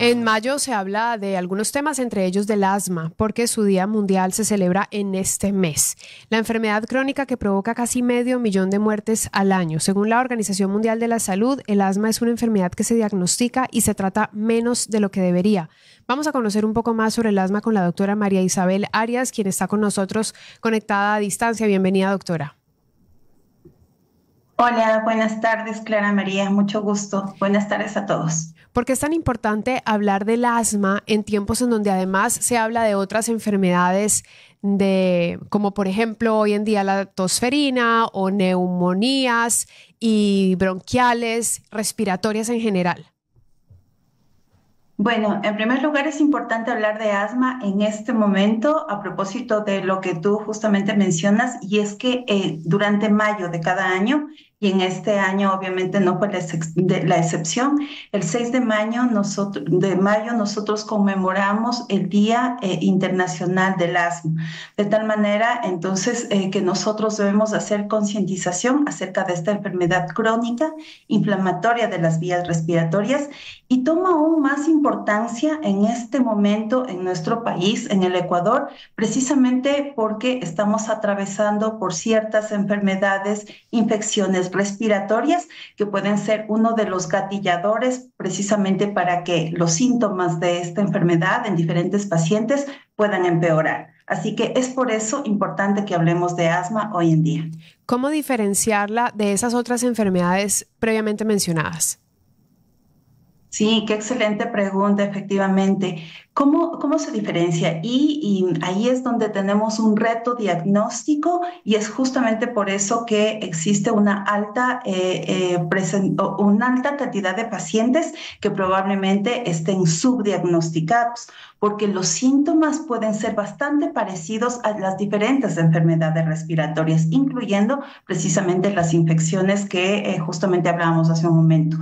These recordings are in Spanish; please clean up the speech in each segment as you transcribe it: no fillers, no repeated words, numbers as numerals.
En mayo se habla de algunos temas, entre ellos del asma, porque su Día Mundial se celebra en este mes. La enfermedad crónica que provoca casi 500.000 de muertes al año. Según la Organización Mundial de la Salud, el asma es una enfermedad que se diagnostica y se trata menos de lo que debería. Vamos a conocer un poco más sobre el asma con la doctora María Isabel Arias, quien está con nosotros conectada a distancia. Bienvenida, doctora. Hola, buenas tardes, Clara María, mucho gusto. Buenas tardes a todos. ¿Por qué es tan importante hablar del asma en tiempos en donde además se habla de otras enfermedades como por ejemplo hoy en día la tosferina o neumonías y bronquiales, respiratorias en general? Bueno, en primer lugar es importante hablar de asma en este momento a propósito de lo que tú justamente mencionas, y es que durante mayo de cada año, y en este año obviamente no fue la excepción, el 6 de mayo nosotros conmemoramos el Día Internacional del Asma, de tal manera entonces que nosotros debemos hacer concientización acerca de esta enfermedad crónica inflamatoria de las vías respiratorias, y toma aún más importancia en este momento en nuestro país, en el Ecuador, precisamente porque estamos atravesando por ciertas enfermedades, infecciones respiratorias, que pueden ser uno de los gatilladores precisamente para que los síntomas de esta enfermedad en diferentes pacientes puedan empeorar. Así que es por eso importante que hablemos de asma hoy en día. ¿Cómo diferenciarla de esas otras enfermedades previamente mencionadas? Sí, qué excelente pregunta, efectivamente. ¿Cómo se diferencia? Y ahí es donde tenemos un reto diagnóstico, y es justamente por eso que existe una alta cantidad de pacientes que probablemente estén subdiagnosticados, porque los síntomas pueden ser bastante parecidos a las diferentes enfermedades respiratorias, incluyendo precisamente las infecciones que justamente hablábamos hace un momento.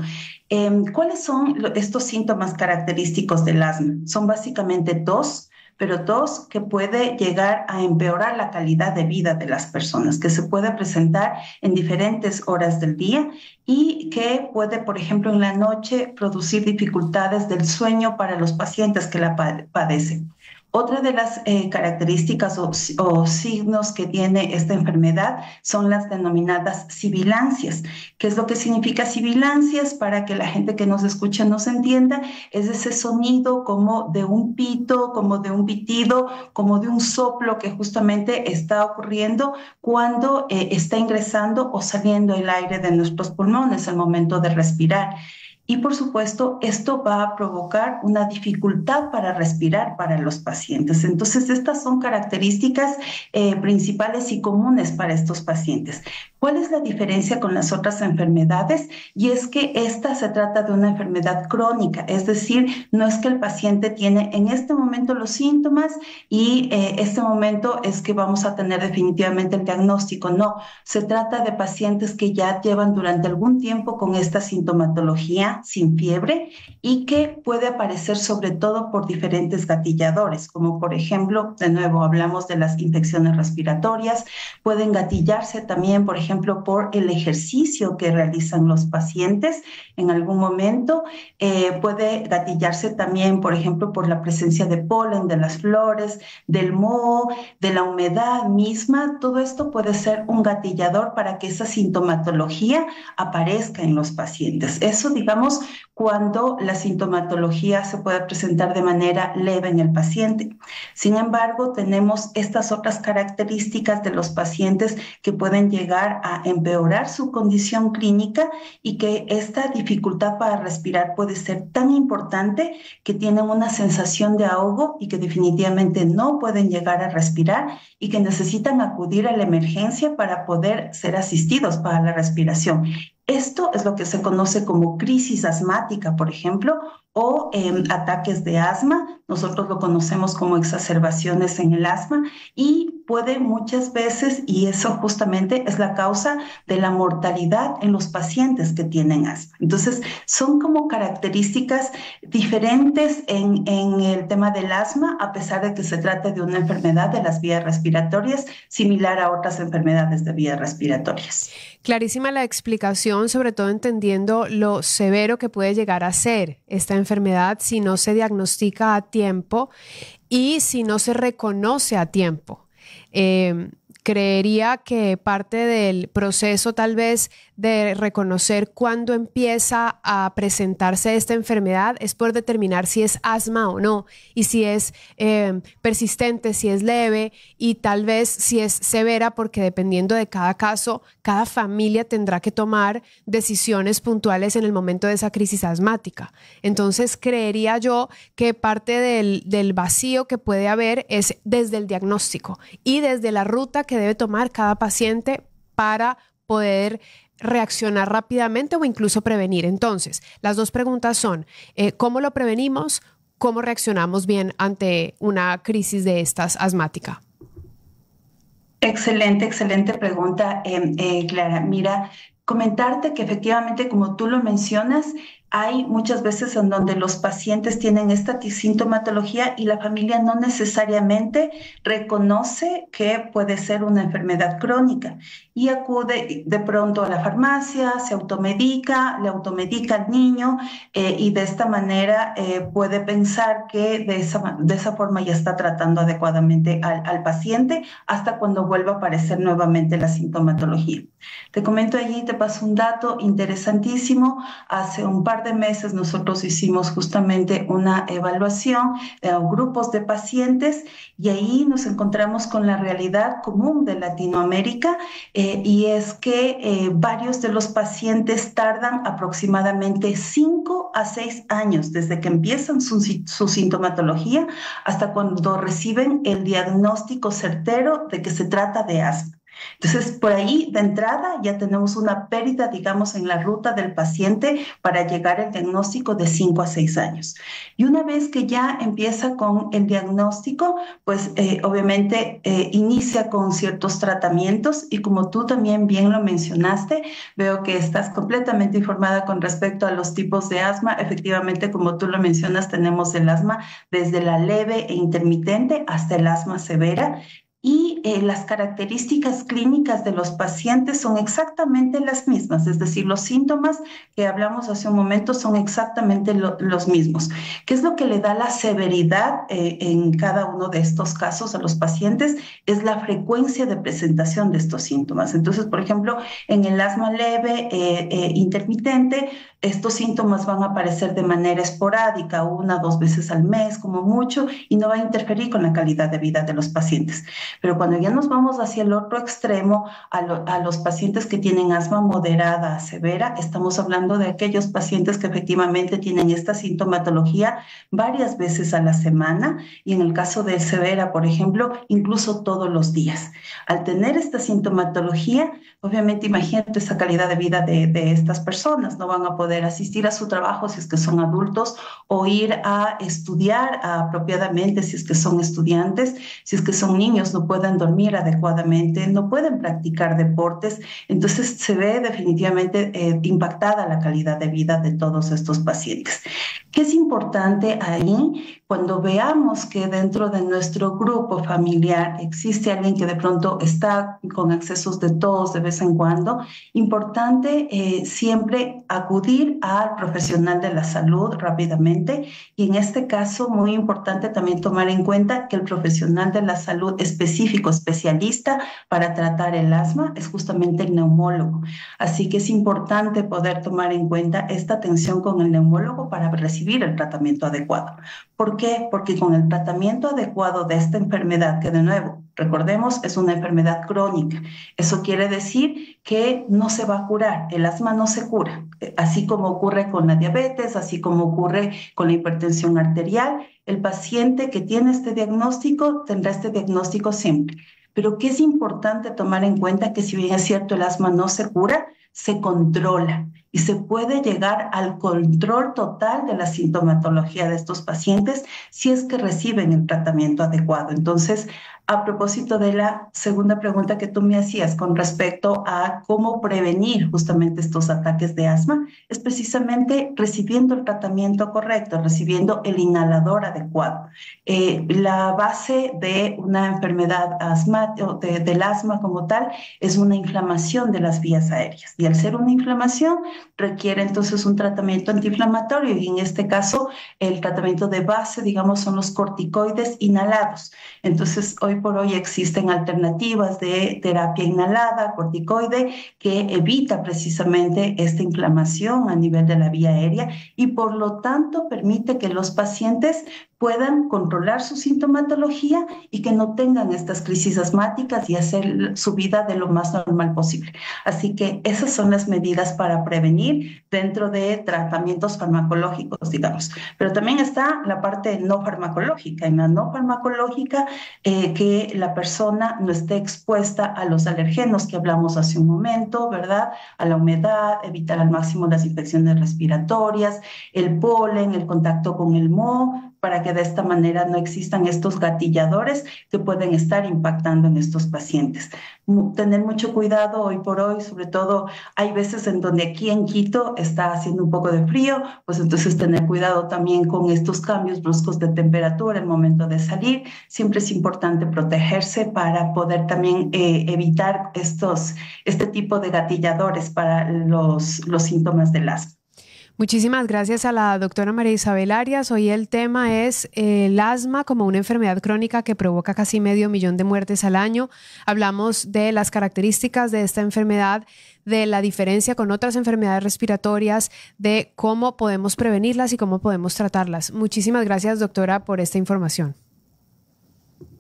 ¿Cuáles son estos síntomas característicos del asma? Son básicamente tos, pero tos que puede llegar a empeorar la calidad de vida de las personas, que se puede presentar en diferentes horas del día y que puede, por ejemplo, en la noche producir dificultades del sueño para los pacientes que la padecen. Otra de las características o signos que tiene esta enfermedad son las denominadas sibilancias. ¿Qué es lo que significa sibilancias? Para que la gente que nos escucha nos entienda, es ese sonido como de un pito, como de un pitido, como de un soplo que justamente está ocurriendo cuando está ingresando o saliendo el aire de nuestros pulmones al momento de respirar. Y por supuesto, esto va a provocar una dificultad para respirar para los pacientes. Entonces, estas son características principales y comunes para estos pacientes. ¿Cuál es la diferencia con las otras enfermedades? Y es que esta se trata de una enfermedad crónica, es decir, no es que el paciente tiene en este momento los síntomas y este momento es que vamos a tener definitivamente el diagnóstico. No, se trata de pacientes que ya llevan durante algún tiempo con esta sintomatología sin fiebre y que puede aparecer sobre todo por diferentes gatilladores, como por ejemplo, de nuevo hablamos de las infecciones respiratorias, pueden gatillarse también, por ejemplo, por el ejercicio que realizan los pacientes en algún momento, puede gatillarse también, por ejemplo, por la presencia de polen, de las flores, del moho, de la humedad misma. Todo esto puede ser un gatillador para que esa sintomatología aparezca en los pacientes. Eso, digamos, cuando la sintomatología se puede presentar de manera leve en el paciente. Sin embargo, tenemos estas otras características de los pacientes que pueden llegar a empeorar su condición clínica, y que esta dificultad para respirar puede ser tan importante que tienen una sensación de ahogo y que definitivamente no pueden llegar a respirar y que necesitan acudir a la emergencia para poder ser asistidos para la respiración. Esto es lo que se conoce como crisis asmática, por ejemplo, o ataques de asma. Nosotros lo conocemos como exacerbaciones en el asma, y puede muchas veces, y eso justamente es la causa de la mortalidad en los pacientes que tienen asma. Entonces, son como características diferentes en el tema del asma, a pesar de que se trate de una enfermedad de las vías respiratorias similar a otras enfermedades de vías respiratorias. Clarísima la explicación, sobre todo entendiendo lo severo que puede llegar a ser esta enfermedad si no se diagnostica a tiempo y si no se reconoce a tiempo. Creería que parte del proceso tal vez de reconocer cuándo empieza a presentarse esta enfermedad es por determinar si es asma o no, y si es persistente, si es leve y tal vez si es severa, porque dependiendo de cada caso, cada familia tendrá que tomar decisiones puntuales en el momento de esa crisis asmática. Entonces creería yo que parte del vacío que puede haber es desde el diagnóstico y desde la ruta que debe tomar cada paciente para poder reaccionar rápidamente o incluso prevenir. Entonces, las dos preguntas son, ¿cómo lo prevenimos? ¿Cómo reaccionamos bien ante una crisis de estas asmática? Excelente pregunta, Clara. Mira, comentarte que efectivamente, como tú lo mencionas, hay muchas veces en donde los pacientes tienen esta sintomatología y la familia no necesariamente reconoce que puede ser una enfermedad crónica y acude de pronto a la farmacia, se automedica, le automedica al niño y de esta manera puede pensar que de esa forma ya está tratando adecuadamente al paciente hasta cuando vuelva a aparecer nuevamente la sintomatología. Te comento allí, te paso un dato interesantísimo. Hace un par de meses nosotros hicimos justamente una evaluación de grupos de pacientes y ahí nos encontramos con la realidad común de Latinoamérica y es que varios de los pacientes tardan aproximadamente 5 a 6 años desde que empiezan su sintomatología hasta cuando reciben el diagnóstico certero de que se trata de asma. Entonces, por ahí de entrada ya tenemos una pérdida, digamos, en la ruta del paciente para llegar al diagnóstico de 5 a 6 años. Y una vez que ya empieza con el diagnóstico, pues obviamente inicia con ciertos tratamientos y como tú también bien lo mencionaste, veo que estás completamente informada con respecto a los tipos de asma. Efectivamente, como tú lo mencionas, tenemos el asma desde la leve e intermitente hasta el asma severa. Y las características clínicas de los pacientes son exactamente las mismas, es decir, los síntomas que hablamos hace un momento son exactamente los mismos. ¿Qué es lo que le da la severidad en cada uno de estos casos a los pacientes? Es la frecuencia de presentación de estos síntomas. Entonces, por ejemplo, en el asma leve intermitente, estos síntomas van a aparecer de manera esporádica, 1 o 2 veces al mes como mucho, y no va a interferir con la calidad de vida de los pacientes. Pero cuando ya nos vamos hacia el otro extremo, a los pacientes que tienen asma moderada a severa, estamos hablando de aquellos pacientes que efectivamente tienen esta sintomatología varias veces a la semana y en el caso de severa, por ejemplo, incluso todos los días. Al tener esta sintomatología, obviamente imagínate esa calidad de vida de estas personas, no van a poder asistir a su trabajo si es que son adultos o ir a estudiar apropiadamente si es que son estudiantes, si es que son niños, no pueden dormir adecuadamente, no pueden practicar deportes, entonces se ve definitivamente impactada la calidad de vida de todos estos pacientes. ¿Qué es importante ahí? Cuando veamos que dentro de nuestro grupo familiar existe alguien que de pronto está con excesos de tos de vez en cuando, importante siempre acudir al profesional de la salud rápidamente y en este caso muy importante también tomar en cuenta que el profesional de la salud específico, especialista para tratar el asma es justamente el neumólogo. Así que es importante poder tomar en cuenta esta atención con el neumólogo para recibir el tratamiento adecuado. ¿Por qué? Porque con el tratamiento adecuado de esta enfermedad, que de nuevo, recordemos, es una enfermedad crónica. Eso quiere decir que no se va a curar, el asma no se cura, así como ocurre con la diabetes, así como ocurre con la hipertensión arterial. El paciente que tiene este diagnóstico tendrá este diagnóstico siempre. Pero ¿qué es importante tomar en cuenta? Que si bien es cierto el asma no se cura, se controla. y se puede llegar al control total de la sintomatología de estos pacientes si es que reciben el tratamiento adecuado. Entonces, a propósito de la segunda pregunta que tú me hacías con respecto a cómo prevenir justamente estos ataques de asma, es precisamente recibiendo el tratamiento correcto, recibiendo el inhalador adecuado. La base de una enfermedad asmática, del asma como tal, es una inflamación de las vías aéreas. Y al ser una inflamación, requiere entonces un tratamiento antiinflamatorio. Y en este caso, el tratamiento de base, digamos, son los corticoides inhalados. Entonces, hoy por hoy existen alternativas de terapia inhalada, corticoide, que evita precisamente esta inflamación a nivel de la vía aérea y por lo tanto permite que los pacientes puedan controlar su sintomatología y que no tengan estas crisis asmáticas y hacer su vida de lo más normal posible. Así que esas son las medidas para prevenir dentro de tratamientos farmacológicos, digamos. Pero también está la parte no farmacológica. En la no farmacológica, que la persona no esté expuesta a los alergenos que hablamos hace un momento, ¿verdad? A la humedad, evitar al máximo las infecciones respiratorias, el polen, el contacto con el moho, para que de esta manera no existan estos gatilladores que pueden estar impactando en estos pacientes. Tener mucho cuidado hoy por hoy, sobre todo hay veces en donde aquí en Quito está haciendo un poco de frío, pues entonces tener cuidado también con estos cambios bruscos de temperatura en el momento de salir. Siempre es importante protegerse para poder también evitar este tipo de gatilladores para los síntomas del asma. Muchísimas gracias a la doctora María Isabel Arias. Hoy el tema es el asma como una enfermedad crónica que provoca casi 500,000 de muertes al año. Hablamos de las características de esta enfermedad, de la diferencia con otras enfermedades respiratorias, de cómo podemos prevenirlas y cómo podemos tratarlas. Muchísimas gracias, doctora, por esta información.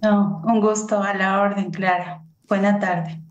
No, un gusto, a la orden, Clara. Buena tarde.